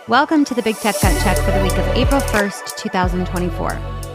Welcome to the Big Tech Gut Check for the week of April 1st, 2024.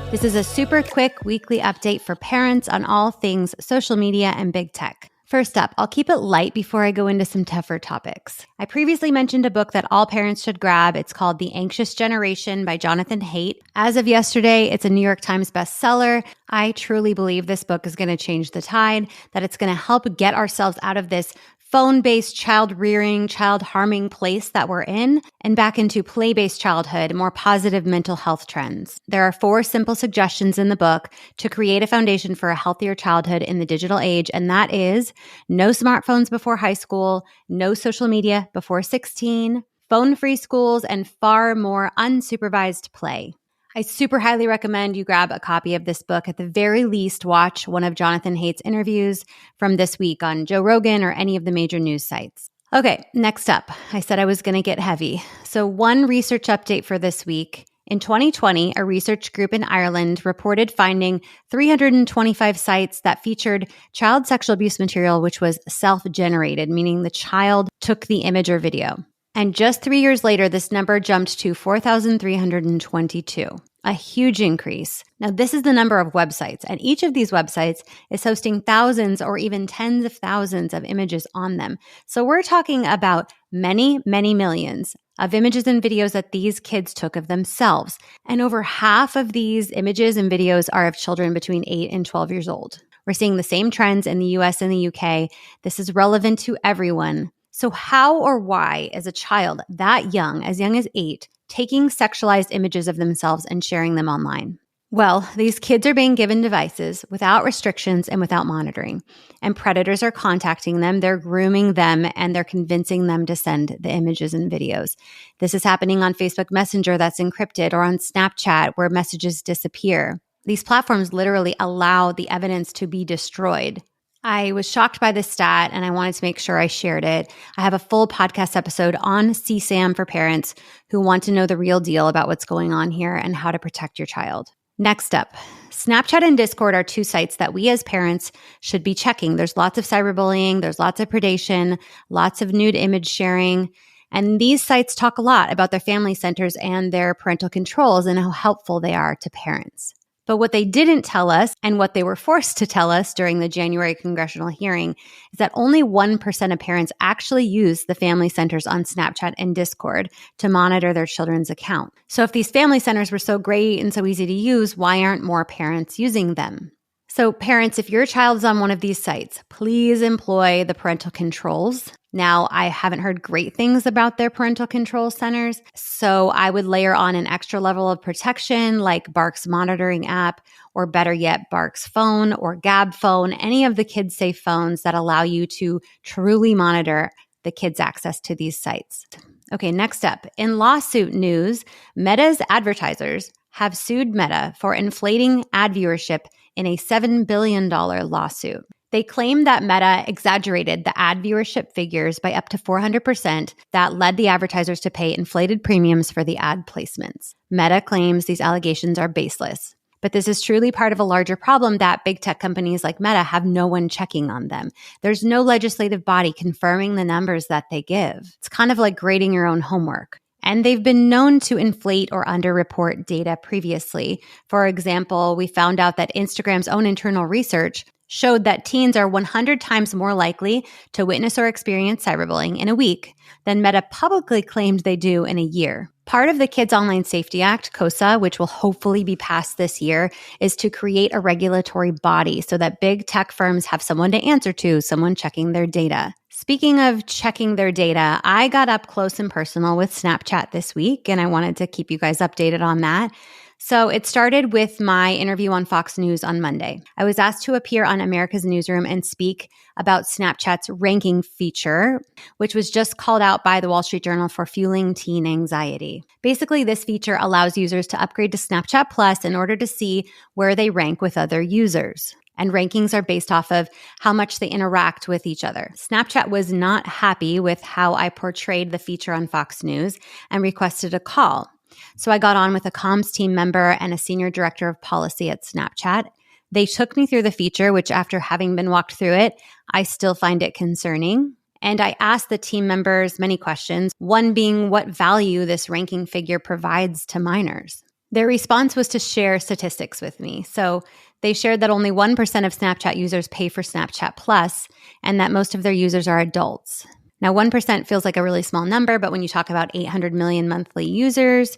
This is a super quick weekly update for parents on all things social media and big tech. First up, I'll keep it light before I go into some tougher topics. I previously mentioned a book that all parents should grab. It's called The Anxious Generation by Jonathan Haidt. As of yesterday, it's a New York Times bestseller. I truly believe this book is going to change the tide, that it's going to help get ourselves out of this phone-based child-rearing, child-harming place that we're in and back into play-based childhood, more positive mental health trends. There are 4 simple suggestions in the book to create a foundation for a healthier childhood in the digital age, and that is no smartphones before high school, no social media before 16, phone-free schools, and far more unsupervised play. I super highly recommend you grab a copy of this book. At the very least, watch one of Jonathan Haidt's interviews from this week on Joe Rogan or any of the major news sites. Okay, next up, I said I was going to get heavy. So one research update for this week. In 2020, a research group in Ireland reported finding 325 sites that featured child sexual abuse material, which was self-generated, meaning the child took the image or video. And just 3 years later, this number jumped to 4,322, a huge increase. Now, this is the number of websites, and each of these websites is hosting thousands or even tens of thousands of images on them. So we're talking about many, many millions of images and videos that these kids took of themselves. And over half of these images and videos are of children between 8 and 12 years old. We're seeing the same trends in the US and the UK. This is relevant to everyone. So how or why is a child that young, as young as 8, taking sexualized images of themselves and sharing them online? Well, these kids are being given devices without restrictions and without monitoring. And predators are contacting them, they're grooming them, and they're convincing them to send the images and videos. This is happening on Facebook Messenger that's encrypted or on Snapchat where messages disappear. These platforms literally allow the evidence to be destroyed. I was shocked by this stat and I wanted to make sure I shared it. I have a full podcast episode on CSAM for parents who want to know the real deal about what's going on here and how to protect your child. Next up, Snapchat and Discord are 2 sites that we as parents should be checking. There's lots of cyberbullying, there's lots of predation, lots of nude image sharing. And these sites talk a lot about their family centers and their parental controls and how helpful they are to parents. But what they didn't tell us, and what they were forced to tell us during the January congressional hearing, is that only 1% of parents actually use the family centers on Snapchat and Discord to monitor their children's account. So if these family centers were so great and so easy to use, why aren't more parents using them? So parents, if your child is on one of these sites, please employ the parental controls. Now, I haven't heard great things about their parental control centers, so I would layer on an extra level of protection like Bark's monitoring app, or better yet, Bark's phone or Gab phone, any of the kids-safe phones that allow you to truly monitor the kids' access to these sites. Okay, next up, in lawsuit news, Meta's advertisers have sued Meta for inflating ad viewership in a $7 billion lawsuit. They claim that Meta exaggerated the ad viewership figures by up to 400% that led the advertisers to pay inflated premiums for the ad placements. Meta claims these allegations are baseless. But this is truly part of a larger problem that big tech companies like Meta have no one checking on them. There's no legislative body confirming the numbers that they give. It's kind of like grading your own homework. And they've been known to inflate or underreport data previously. For example, we found out that Instagram's own internal research showed that teens are 100 times more likely to witness or experience cyberbullying in a week than Meta publicly claimed they do in a year. Part of the Kids Online Safety Act, KOSA, which will hopefully be passed this year, is to create a regulatory body so that big tech firms have someone to answer to, someone checking their data. Speaking of checking their data, I got up close and personal with Snapchat this week, and I wanted to keep you guys updated on that. So it started with my interview on Fox News on Monday. I was asked to appear on America's Newsroom and speak about Snapchat's ranking feature, which was just called out by the Wall Street Journal for fueling teen anxiety. Basically, this feature allows users to upgrade to Snapchat Plus in order to see where they rank with other users. And rankings are based off of how much they interact with each other. Snapchat was not happy with how I portrayed the feature on Fox News and requested a call. So I got on with a comms team member and a senior director of policy at Snapchat. They took me through the feature, which after having been walked through it, I still find it concerning. And I asked the team members many questions, one being what value this ranking figure provides to minors. Their response was to share statistics with me. So they shared that only 1% of Snapchat users pay for Snapchat Plus, and that most of their users are adults. Now, 1% feels like a really small number, but when you talk about 800 million monthly users,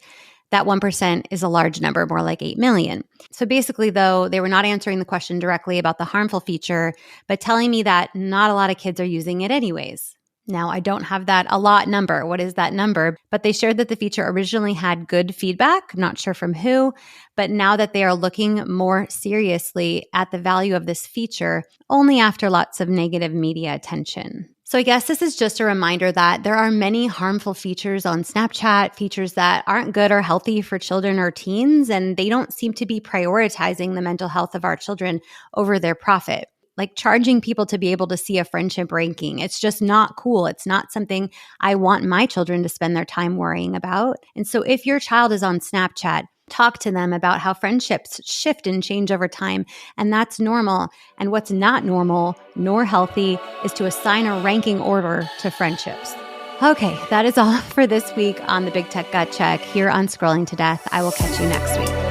that 1% is a large number, more like 8 million. So basically, though, they were not answering the question directly about the harmful feature, but telling me that not a lot of kids are using it anyways. Now, I don't have that a lot number. What is that number? But they shared that the feature originally had good feedback, not sure from who, but now that they are looking more seriously at the value of this feature only after lots of negative media attention. So I guess this is just a reminder that there are many harmful features on Snapchat, features that aren't good or healthy for children or teens, and they don't seem to be prioritizing the mental health of our children over their profit. Like charging people to be able to see a friendship ranking. It's just not cool. It's not something I want my children to spend their time worrying about. And so if your child is on Snapchat, talk to them about how friendships shift and change over time, and that's normal. And what's not normal nor healthy is to assign a ranking order to friendships. Okay, that is all for this week on the Big Tech Gut Check here on Scrolling to Death. I will catch you next week.